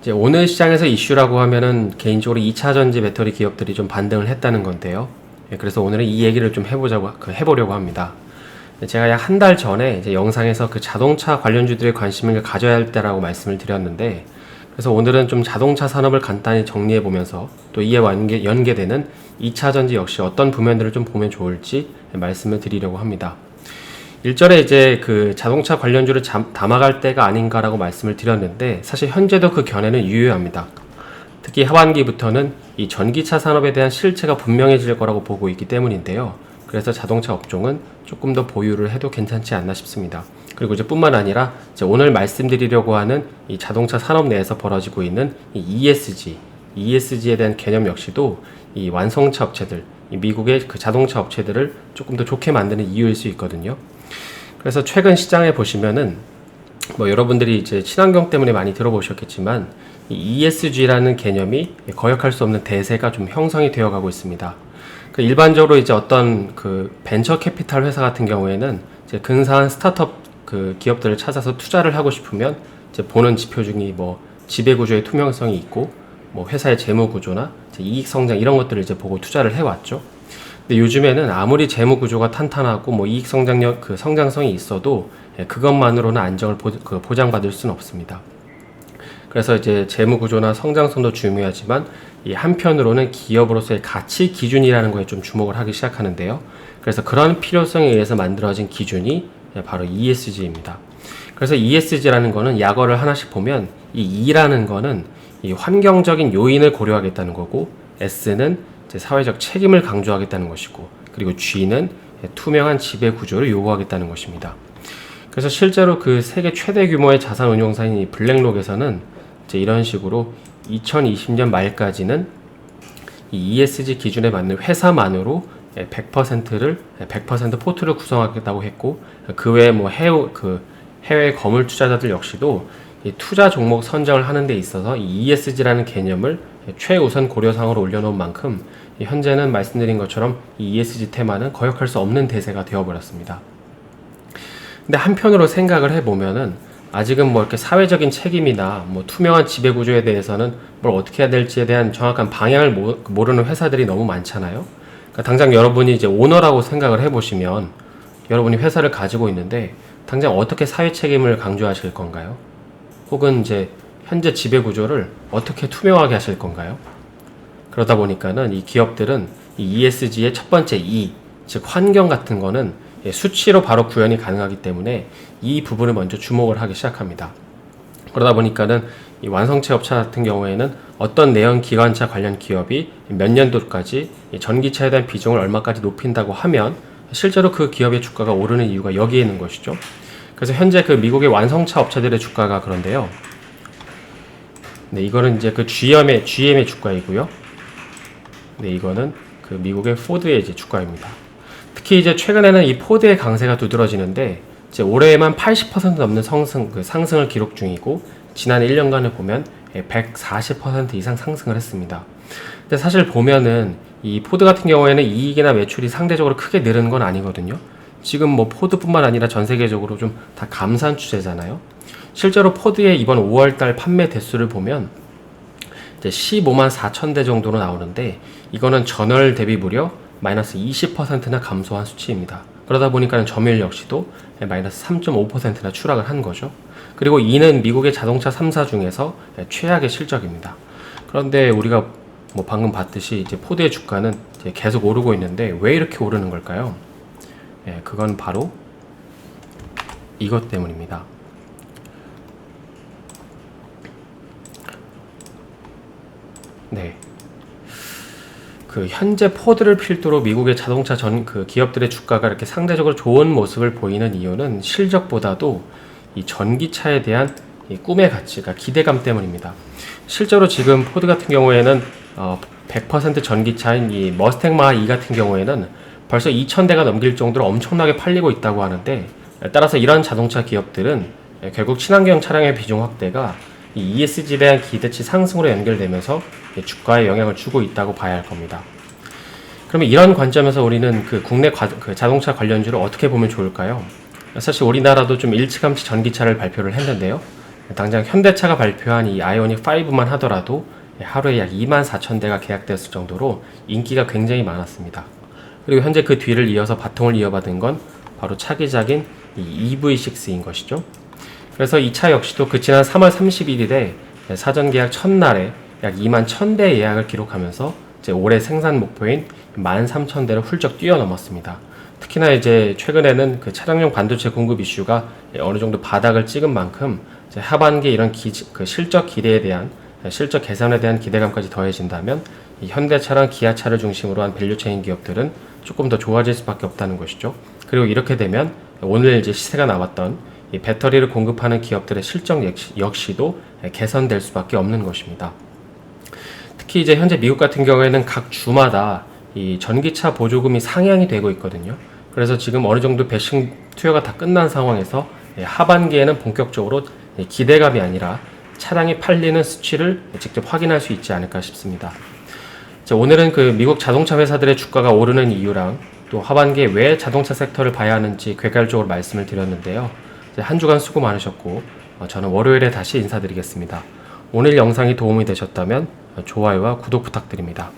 이제 오늘 시장에서 이슈라고 하면은 개인적으로 2차 전지 배터리 기업들이 좀 반등을 했다는 건데요. 그래서 오늘은 이 얘기를 좀 해보려고 합니다. 제가 약 한 달 전에 이제 영상에서 그 자동차 관련주들의 관심을 가져야 할 때라고 말씀을 드렸는데, 그래서 오늘은 좀 자동차 산업을 간단히 정리해 보면서 또 이에 연계되는 2차 전지 역시 어떤 부면들을 좀 보면 좋을지 말씀을 드리려고 합니다. 일전에 이제 그 자동차 관련주를 담아갈 때가 아닌가라고 말씀을 드렸는데, 사실 현재도 그 견해는 유효합니다. 특히 하반기부터는 이 전기차 산업에 대한 실체가 분명해질 거라고 보고 있기 때문인데요. 그래서 자동차 업종은 조금 더 보유를 해도 괜찮지 않나 싶습니다. 그리고 이제 뿐만 아니라 이제 오늘 말씀드리려고 하는 이 자동차 산업 내에서 벌어지고 있는 이 ESG에 대한 개념 역시도 이 완성차 업체들, 이 미국의 그 자동차 업체들을 조금 더 좋게 만드는 이유일 수 있거든요. 그래서 최근 시장에 보시면은 여러분들이 이제 친환경 때문에 많이 들어보셨겠지만 이 ESG라는 개념이 거역할 수 없는 대세가 좀 형성이 되어 가고 있습니다. 일반적으로 이제 어떤 그 벤처 캐피탈 회사 같은 경우에는 이제 근사한 스타트업 그 기업들을 찾아서 투자를 하고 싶으면 이제 보는 지표 중에 지배 구조의 투명성이 있고 회사의 재무 구조나 이익 성장 이런 것들을 이제 보고 투자를 해왔죠. 근데 요즘에는 아무리 재무 구조가 탄탄하고 이익 성장력 그 성장성이 있어도 그것만으로는 안정을 보장받을 수는 없습니다. 그래서 이제 재무 구조나 성장성도 중요하지만 이 한편으로는 기업으로서의 가치 기준이라는 거에 좀 주목을 하기 시작하는데요. 그래서 그런 필요성에 의해서 만들어진 기준이 바로 ESG입니다. 그래서 ESG라는 거는 약어를 하나씩 보면 이 E라는 거는 이 환경적인 요인을 고려하겠다는 거고, S는 이제 사회적 책임을 강조하겠다는 것이고, 그리고 G는 투명한 지배 구조를 요구하겠다는 것입니다. 그래서 실제로 그 세계 최대 규모의 자산 운용사인 이 블랙록에서는 이제 이런 식으로 2020년 말까지는 이 ESG 기준에 맞는 회사만으로 100% 포트를 구성하겠다고 했고, 그 외에 해외 거물 투자자들 역시도 이 투자 종목 선정을 하는 데 있어서 이 ESG라는 개념을 최우선 고려사항으로 올려놓은 만큼 현재는 말씀드린 것처럼 이 ESG 테마는 거역할 수 없는 대세가 되어버렸습니다. 근데 한편으로 생각을 해보면은 아직은 이렇게 사회적인 책임이나 투명한 지배 구조에 대해서는 뭘 어떻게 해야 될지에 대한 정확한 방향을 모르는 회사들이 너무 많잖아요. 그러니까 당장 여러분이 이제 오너라고 생각을 해보시면 여러분이 회사를 가지고 있는데 당장 어떻게 사회 책임을 강조하실 건가요? 혹은 이제 현재 지배 구조를 어떻게 투명하게 하실 건가요? 그러다 보니까는 이 기업들은 이 ESG의 첫 번째 E, 즉 환경 같은 거는 수치로 바로 구현이 가능하기 때문에 이 부분을 먼저 주목을 하기 시작합니다. 그러다 보니까는 이 완성차 업체 같은 경우에는 어떤 내연 기관차 관련 기업이 몇 년도까지 전기차에 대한 비중을 얼마까지 높인다고 하면 실제로 그 기업의 주가가 오르는 이유가 여기에 있는 것이죠. 그래서 현재 그 미국의 완성차 업체들의 주가가 그런데요. 네, 이거는 이제 그 GM의 주가이고요. 네, 이거는 그 미국의 포드의 이제 주가입니다. 특히 이제 최근에는 이 포드의 강세가 두드러지는데 이제 올해에만 80% 넘는 상승을 기록 중이고, 지난 1년간을 보면 140% 이상 상승을 했습니다. 근데 사실 보면은 이 포드 같은 경우에는 이익이나 매출이 상대적으로 크게 늘은 건 아니거든요. 지금 포드뿐만 아니라 전 세계적으로 좀 다 감산 추세잖아요. 실제로 포드의 이번 5월달 판매 대수를 보면 이제 15만 4천 대 정도로 나오는데, 이거는 전월 대비 무려 마이너스 20%나 감소한 수치입니다. 그러다 보니까 점유율 역시도 마이너스 3.5%나 추락을 한 거죠. 그리고 이는 미국의 자동차 3사 중에서 최악의 실적입니다. 그런데 우리가 방금 봤듯이 이제 포드의 주가는 이제 계속 오르고 있는데 왜 이렇게 오르는 걸까요? 그건 바로 이것 때문입니다. 네. 그 현재 포드를 필두로 미국의 자동차 기업들의 주가가 이렇게 상대적으로 좋은 모습을 보이는 이유는 실적보다도 이 전기차에 대한 이 꿈의 가치, 그러니까 기대감 때문입니다. 실제로 지금 포드 같은 경우에는 100% 전기차인 이 머스탱 마하2 같은 경우에는 벌써 2,000대가 넘길 정도로 엄청나게 팔리고 있다고 하는데, 따라서 이런 자동차 기업들은 결국 친환경 차량의 비중 확대가 이 ESG에 대한 기대치 상승으로 연결되면서 주가에 영향을 주고 있다고 봐야 할 겁니다. 그러면 이런 관점에서 우리는 그 국내 자동차 관련주를 어떻게 보면 좋을까요? 사실 우리나라도 좀 일찌감치 전기차를 발표를 했는데요. 당장 현대차가 발표한 이 아이오닉 5만 하더라도 하루에 약 24,000대가 계약됐을 정도로 인기가 굉장히 많았습니다. 그리고 현재 그 뒤를 이어서 바통을 이어받은 건 바로 차기작인 이 EV6인 것이죠. 그래서 이 차 역시도 그 지난 3월 31일에 사전 계약 첫날에 약 21,000대 예약을 기록하면서 이제 올해 생산 목표인 13,000대를 훌쩍 뛰어넘었습니다. 특히나 이제 최근에는 그 차량용 반도체 공급 이슈가 어느 정도 바닥을 찍은 만큼 이제 하반기 이런 그 실적 기대에 대한 실적 개선에 대한 기대감까지 더해진다면 이 현대차랑 기아차를 중심으로 한 밸류체인 기업들은 조금 더 좋아질 수밖에 없다는 것이죠. 그리고 이렇게 되면 오늘 이제 시세가 나왔던 이 배터리를 공급하는 기업들의 실적 역시도 개선될 수밖에 없는 것입니다. 특히 이제 현재 미국 같은 경우에는 각 주마다 이 전기차 보조금이 상향이 되고 있거든요. 그래서 지금 어느 정도 배식 투여가 다 끝난 상황에서 하반기에는 본격적으로 기대감이 아니라 차량이 팔리는 수치를 직접 확인할 수 있지 않을까 싶습니다. 자, 오늘은 그 미국 자동차 회사들의 주가가 오르는 이유랑 또 하반기에 왜 자동차 섹터를 봐야 하는지 궤괄적으로 말씀을 드렸는데요. 한 주간 수고 많으셨고 저는 월요일에 다시 인사드리겠습니다. 오늘 영상이 도움이 되셨다면 좋아요와 구독 부탁드립니다.